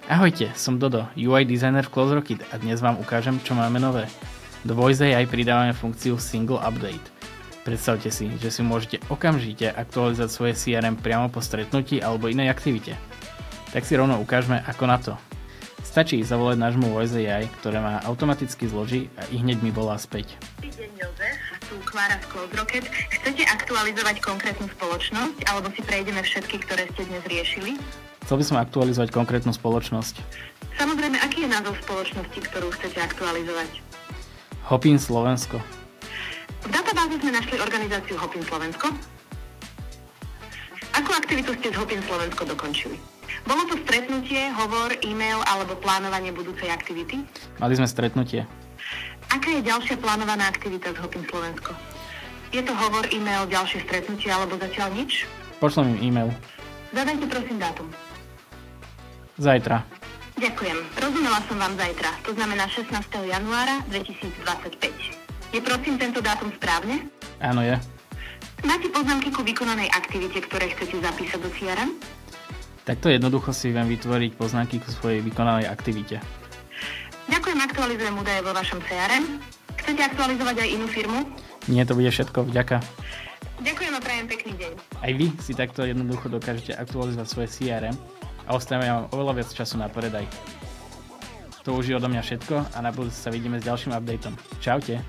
Ahojte, som Dodo, UI designer v CloseRocket a dnes vám ukážem, čo máme nové. Do Voice AI pridávame funkciu Single Update. Predstavte si, že si môžete okamžite aktualizovať svoje CRM priamo po stretnutí alebo inej aktivite. Tak si rovno ukážeme, ako na to. Stačí zavolať nášmu Voice AI, ktoré ma automaticky zloží a hneď mi volá späť. Dobrý deň, Jozef, tu Klára z CloseRocket. Chcete aktualizovať konkrétnu spoločnosť, alebo si prejdeme všetky, ktoré ste dnes riešili? Chcel by som aktualizovať konkrétnu spoločnosť. Samozrejme, aký je názov spoločnosti, ktorú chcete aktualizovať? Hopin Slovensko. V databáze sme našli organizáciu Hopin Slovensko. Akú aktivitu ste z Hopin Slovensko dokončili? Bolo to stretnutie, hovor, e-mail alebo plánovanie budúcej aktivity? Mali sme stretnutie. Aká je ďalšia plánovaná aktivita z Hopin Slovensko? Je to hovor, e-mail, ďalšie stretnutie alebo zatiaľ nič? Pošlem im e-mail. Zadajte prosím dátum. Zajtra. Ďakujem. Rozumela som vám zajtra, to znamená 16. januára 2025. Je prosím tento dátum správne? Áno, je. Máte poznámky ku vykonanej aktivite, ktoré chcete zapísať do CRM? Takto jednoducho si viem vytvoriť poznámky ku svojej vykonanej aktivite. Ďakujem, aktualizujem údaje vo vašom CRM. Chcete aktualizovať aj inú firmu? Nie, to bude všetko, vďaka. Ďakujem a prajem pekný deň. Aj vy si takto jednoducho dokážete aktualizovať svoje CRM a ostane vám oveľa viac času na predaj. To už je odo mňa všetko a na budúce sa vidíme s ďalším updateom. Čaute.